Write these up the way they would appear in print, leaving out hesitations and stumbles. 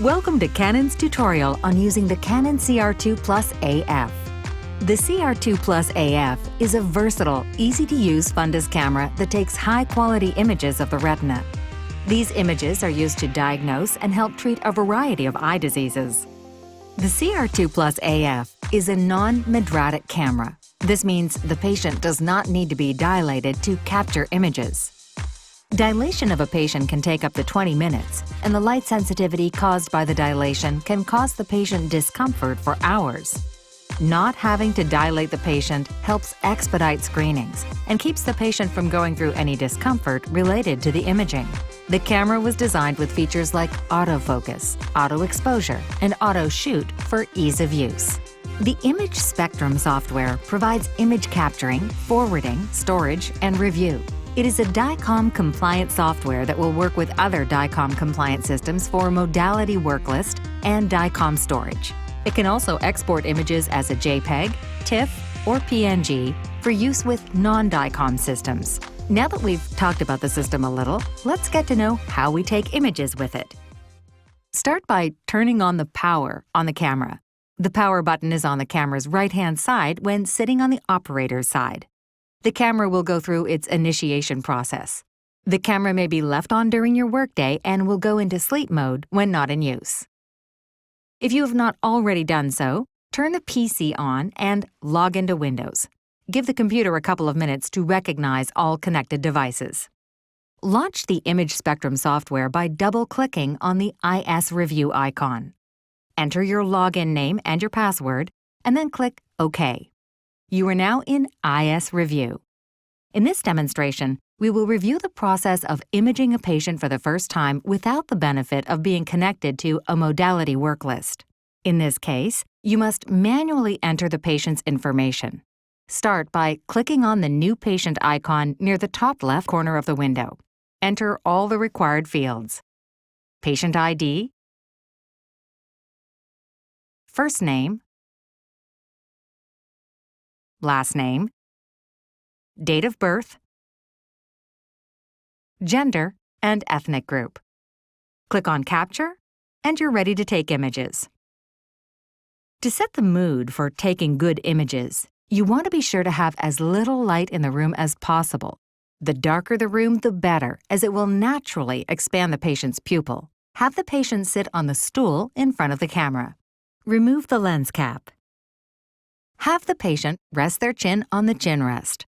Welcome to Canon's tutorial on using the Canon CR2 Plus AF. The CR2 Plus AF is a versatile, easy-to-use fundus camera that takes high-quality images of the retina. These images are used to diagnose and help treat a variety of eye diseases. The CR2 Plus AF is a non-medratic camera. This means the patient does not need to be dilated to capture images. Dilation of a patient can take up to 20 minutes, and the light sensitivity caused by the dilation can cause the patient discomfort for hours. Not having to dilate the patient helps expedite screenings and keeps the patient from going through any discomfort related to the imaging. The camera was designed with features like autofocus, auto exposure, and auto shoot for ease of use. The imageSPECTRUM software provides image capturing, forwarding, storage, and review. It is a DICOM-compliant software that will work with other DICOM-compliant systems for modality work list and DICOM storage. It can also export images as a JPEG, TIFF, or PNG for use with non-DICOM systems. Now that we've talked about the system a little, let's get to know how we take images with it. Start by turning on the power on the camera. The power button is on the camera's right-hand side when sitting on the operator's side. The camera will go through its initiation process. The camera may be left on during your workday and will go into sleep mode when not in use. If you have not already done so, turn the PC on and log into Windows. Give the computer a couple of minutes to recognize all connected devices. Launch the imageSPECTRUM software by double-clicking on the IS Review icon. Enter your login name and your password, and then click OK. You are now in IS Review. In this demonstration, we will review the process of imaging a patient for the first time without the benefit of being connected to a modality work list. In this case, you must manually enter the patient's information. Start by clicking on the New Patient icon near the top left corner of the window. Enter all the required fields: patient ID, first name, last name, date of birth, gender, and ethnic group. Click on Capture, and you're ready to take images. To set the mood for taking good images, you want to be sure to have as little light in the room as possible. The darker the room, the better, as it will naturally expand the patient's pupil. Have the patient sit on the stool in front of the camera. Remove the lens cap. Have the patient rest their chin on the chin rest.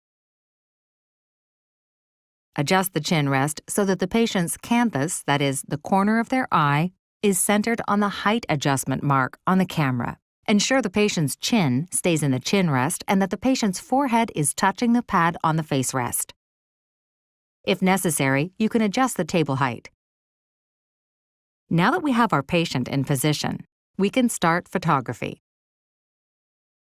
Adjust the chin rest so that the patient's canthus, that is, the corner of their eye, is centered on the height adjustment mark on the camera. Ensure the patient's chin stays in the chin rest and that the patient's forehead is touching the pad on the face rest. If necessary, you can adjust the table height. Now that we have our patient in position, we can start photography.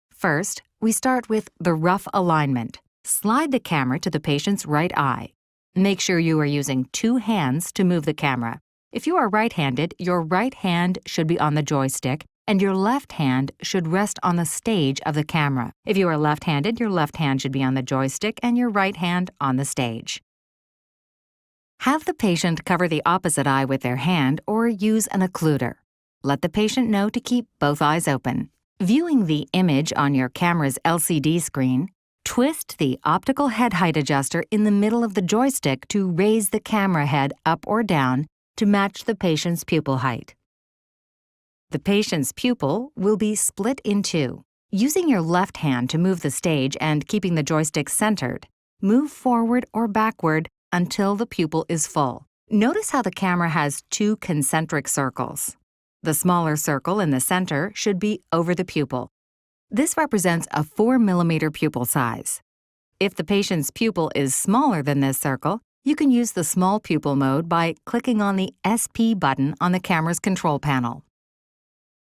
First, we start with the rough alignment. Slide the camera to the patient's right eye. Make sure you are using two hands to move the camera. If you are right-handed, your right hand should be on the joystick, and your left hand should rest on the stage of the camera. If you are left-handed, your left hand should be on the joystick and your right hand on the stage. Have the patient cover the opposite eye with their hand or use an occluder. Let the patient know to keep both eyes open. Viewing the image on your camera's LCD screen, twist the optical head height adjuster in the middle of the joystick to raise the camera head up or down to match the patient's pupil height. The patient's pupil will be split in two. Using your left hand to move the stage and keeping the joystick centered, move forward or backward until the pupil is full. Notice how the camera has two concentric circles. The smaller circle in the center should be over the pupil. This represents a 4 mm pupil size. If the patient's pupil is smaller than this circle, you can use the small pupil mode by clicking on the SP button on the camera's control panel.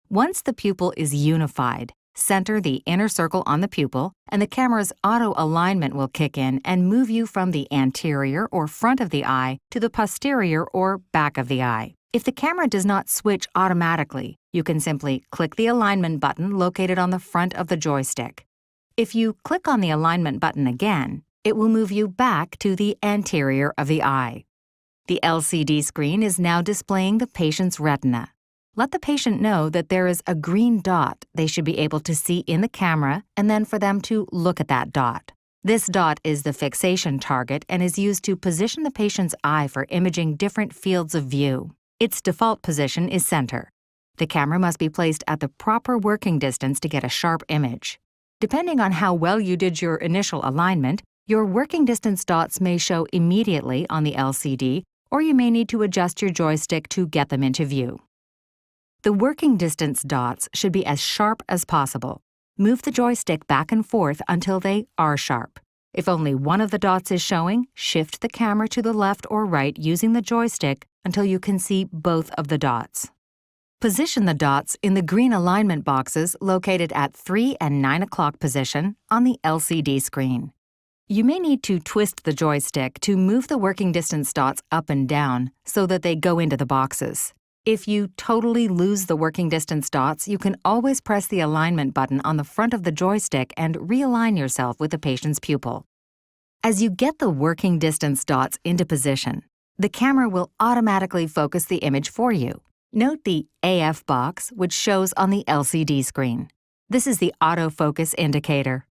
Once the pupil is unified, center the inner circle on the pupil, and the camera's auto alignment will kick in and move you from the anterior or front of the eye to the posterior or back of the eye. If the camera does not switch automatically, you can simply click the alignment button located on the front of the joystick. If you click on the alignment button again, it will move you back to the anterior of the eye. The LCD screen is now displaying the patient's retina. let the patient know that there is a green dot they should be able to see in the camera and then for them to look at that dot. This dot is the fixation target and is used to position the patient's eye for imaging different fields of view. Its default position is center. The camera must be placed at the proper working distance to get a sharp image. Depending on how well you did your initial alignment, your working distance dots may show immediately on the LCD, or you may need to adjust your joystick to get them into view. The working distance dots should be as sharp as possible. Move the joystick back and forth until they are sharp. If only one of the dots is showing, shift the camera to the left or right using the joystick until you can see both of the dots. Position the dots in the green alignment boxes located at 3 and 9 o'clock position on the LCD screen. You may need to twist the joystick to move the working distance dots up and down so that they go into the boxes. If you totally lose the working distance dots, you can always press the alignment button on the front of the joystick and realign yourself with the patient's pupil. As you get the working distance dots into position, the camera will automatically focus the image for you. Note the AF box, which shows on the LCD screen. This is the autofocus indicator.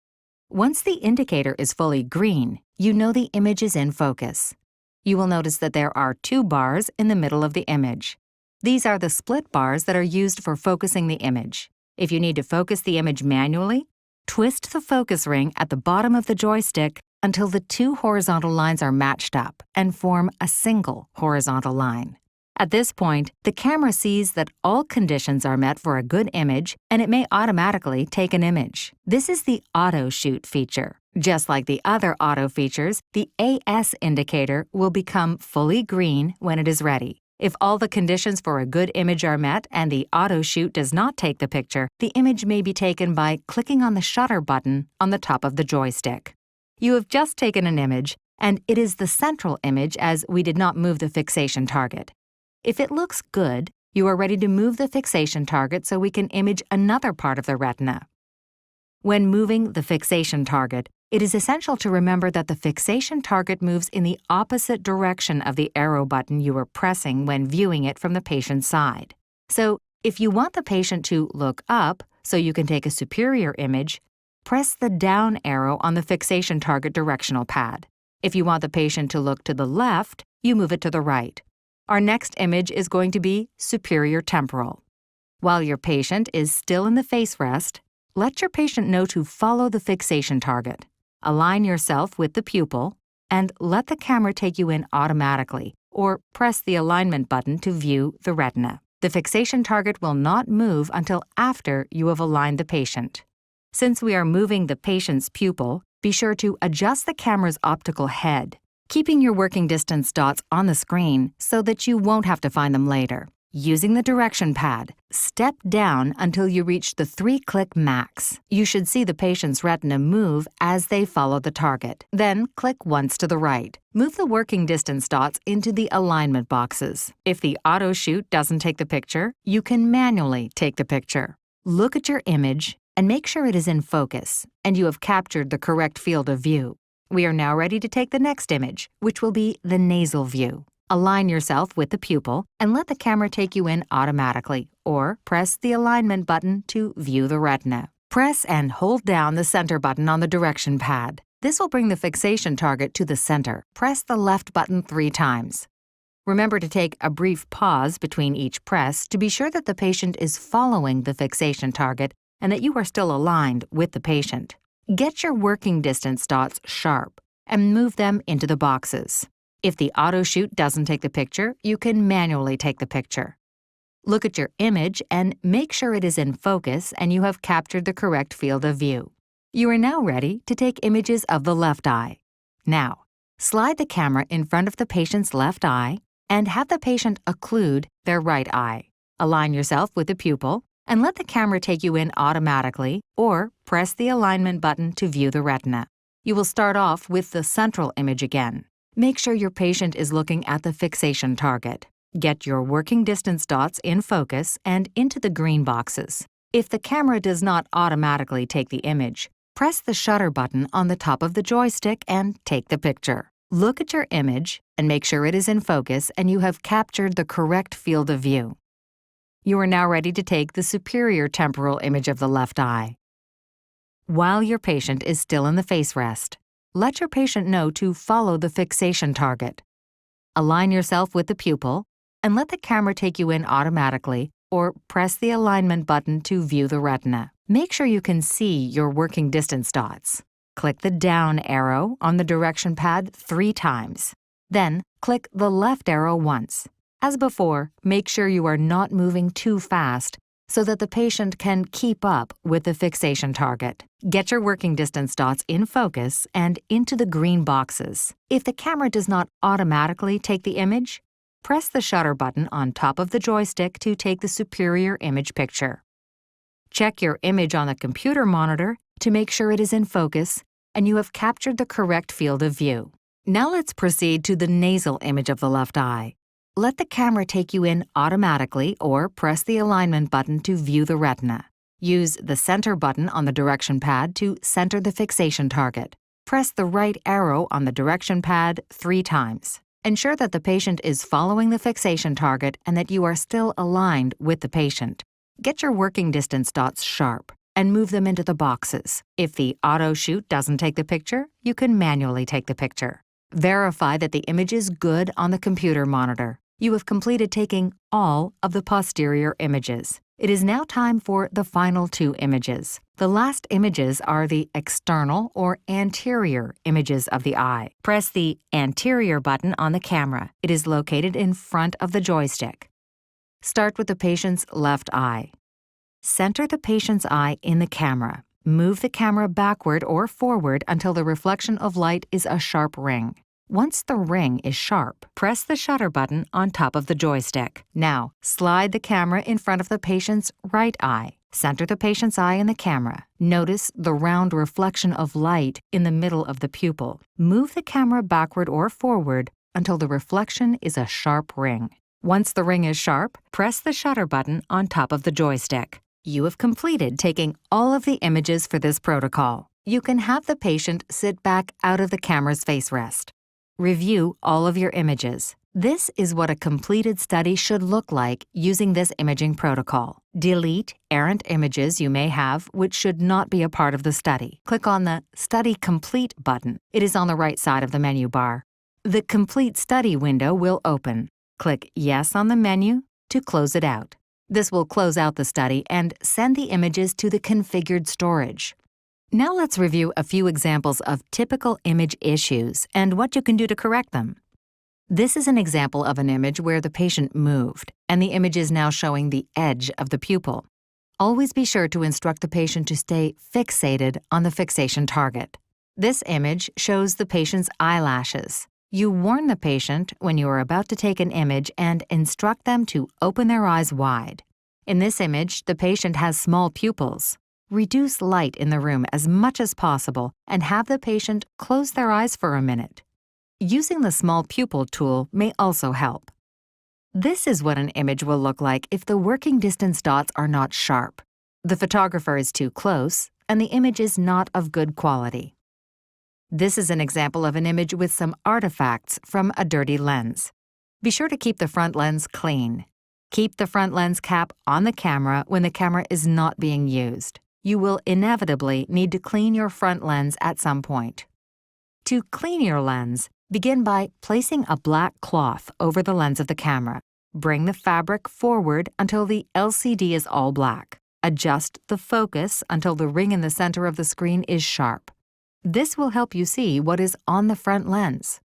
Once the indicator is fully green, you know the image is in focus. You will notice that there are 2 bars in the middle of the image. These are the split bars that are used for focusing the image. If you need to focus the image manually, twist the focus ring at the bottom of the joystick until the 2 horizontal lines are matched up and form a single horizontal line. At this point, the camera sees that all conditions are met for a good image, and it may automatically take an image. This is the auto shoot feature. Just like the other auto features, the AS indicator will become fully green when it is ready. If all the conditions for a good image are met and the auto shoot does not take the picture, the image may be taken by clicking on the shutter button on the top of the joystick. You have just taken an image, and it is the central image as we did not move the fixation target. If it looks good, you are ready to move the fixation target so we can image another part of the retina. When moving the fixation target, it is essential to remember that the fixation target moves in the opposite direction of the arrow button you were pressing when viewing it from the patient's side. So, if you want the patient to look up so you can take a superior image, press the down arrow on the fixation target directional pad. If you want the patient to look to the left, you move it to the right. Our next image is going to be superior temporal. While your patient is still in the face rest, let your patient know to follow the fixation target. Align yourself with the pupil, and let the camera take you in automatically, or press the alignment button to view the retina. The fixation target will not move until after you have aligned the patient. Since we are moving the patient's pupil, be sure to adjust the camera's optical head, keeping your working distance dots on the screen so that you won't have to find them later. Using the direction pad, step down until you reach the 3-click max. You should see the patient's retina move as they follow the target. Then click once to the right. Move the working distance dots into the alignment boxes. If the auto shoot doesn't take the picture, you can manually take the picture. Look at your image and make sure it is in focus and you have captured the correct field of view. We are now ready to take the next image, which will be the nasal view. Align yourself with the pupil and let the camera take you in automatically, or press the alignment button to view the retina. Press and hold down the center button on the direction pad. This will bring the fixation target to the center. Press the left button 3 times. Remember to take a brief pause between each press to be sure that the patient is following the fixation target and that you are still aligned with the patient. Get your working distance dots sharp and move them into the boxes. If the auto shoot doesn't take the picture, you can manually take the picture. Look at your image and make sure it is in focus and you have captured the correct field of view. You are now ready to take images of the left eye. Now, slide the camera in front of the patient's left eye and have the patient occlude their right eye. Align yourself with the pupil and let the camera take you in automatically, or press the alignment button to view the retina. You will start off with the central image again. Make sure your patient is looking at the fixation target. Get your working distance dots in focus and into the green boxes. If the camera does not automatically take the image, press the shutter button on the top of the joystick and take the picture. Look at your image and make sure it is in focus and you have captured the correct field of view. You are now ready to take the superior temporal image of the left eye. While your patient is still in the face rest, let your patient know to follow the fixation target. Align yourself with the pupil and let the camera take you in automatically, or press the alignment button to view the retina. Make sure you can see your working distance dots. Click the down arrow on the direction pad 3 times. Then, click the left arrow once. As before, make sure you are not moving too fast so that the patient can keep up with the fixation target. Get your working distance dots in focus and into the green boxes. If the camera does not automatically take the image, press the shutter button on top of the joystick to take the superior image picture. Check your image on the computer monitor to make sure it is in focus and you have captured the correct field of view. Now let's proceed to the nasal image of the left eye. Let the camera take you in automatically or press the alignment button to view the retina. Use the center button on the direction pad to center the fixation target. Press the right arrow on the direction pad 3 times. Ensure that the patient is following the fixation target and that you are still aligned with the patient. Get your working distance dots sharp and move them into the boxes. If the auto shoot doesn't take the picture, you can manually take the picture. Verify that the image is good on the computer monitor. You have completed taking all of the posterior images. It is now time for the final 2 images. The last images are the external or anterior images of the eye. Press the anterior button on the camera. It is located in front of the joystick. Start with the patient's left eye. Center the patient's eye in the camera. Move the camera backward or forward until the reflection of light is a sharp ring. Once the ring is sharp, press the shutter button on top of the joystick. Now, slide the camera in front of the patient's right eye. Center the patient's eye in the camera. Notice the round reflection of light in the middle of the pupil. Move the camera backward or forward until the reflection is a sharp ring. Once the ring is sharp, press the shutter button on top of the joystick. You have completed taking all of the images for this protocol. You can have the patient sit back out of the camera's face rest. Review all of your images. This is what a completed study should look like using this imaging protocol. Delete errant images you may have which should not be a part of the study. Click on the Study Complete button. It is on the right side of the menu bar. The Complete Study window will open. Click Yes on the menu to close it out. This will close out the study and send the images to the configured storage. Now let's review a few examples of typical image issues and what you can do to correct them. This is an example of an image where the patient moved, and the image is now showing the edge of the pupil. Always be sure to instruct the patient to stay fixated on the fixation target. This image shows the patient's eyelashes. You warn the patient when you are about to take an image and instruct them to open their eyes wide. In this image, the patient has small pupils. Reduce light in the room as much as possible and have the patient close their eyes for a minute. Using the small pupil tool may also help. This is what an image will look like if the working distance dots are not sharp. The photographer is too close and the image is not of good quality. This is an example of an image with some artifacts from a dirty lens. Be sure to keep the front lens clean. Keep the front lens cap on the camera when the camera is not being used. You will inevitably need to clean your front lens at some point. To clean your lens, begin by placing a black cloth over the lens of the camera. Bring the fabric forward until the LCD is all black. Adjust the focus until the ring in the center of the screen is sharp. This will help you see what is on the front lens.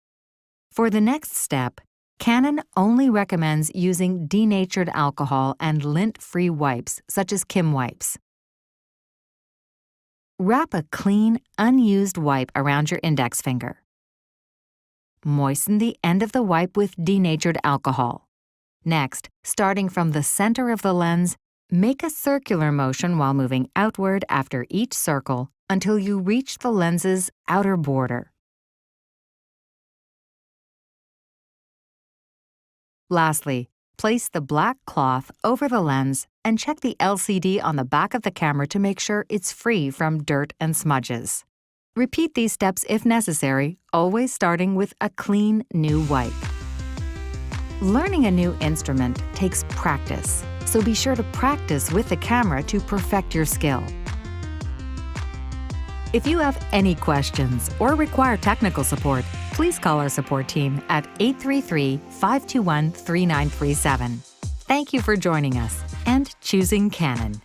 For the next step, Canon only recommends using denatured alcohol and lint-free wipes such as Kim wipes. Wrap a clean, unused wipe around your index finger. Moisten the end of the wipe with denatured alcohol. Next, starting from the center of the lens, make a circular motion while moving outward after each circle until you reach the lens's outer border. Lastly, place the black cloth over the lens and check the LCD on the back of the camera to make sure it's free from dirt and smudges. Repeat these steps if necessary, always starting with a clean, new wipe. Learning a new instrument takes practice. so be sure to practice with the camera to perfect your skill. If you have any questions or require technical support, please call our support team at 833-521-3937. Thank you for joining us and choosing Canon.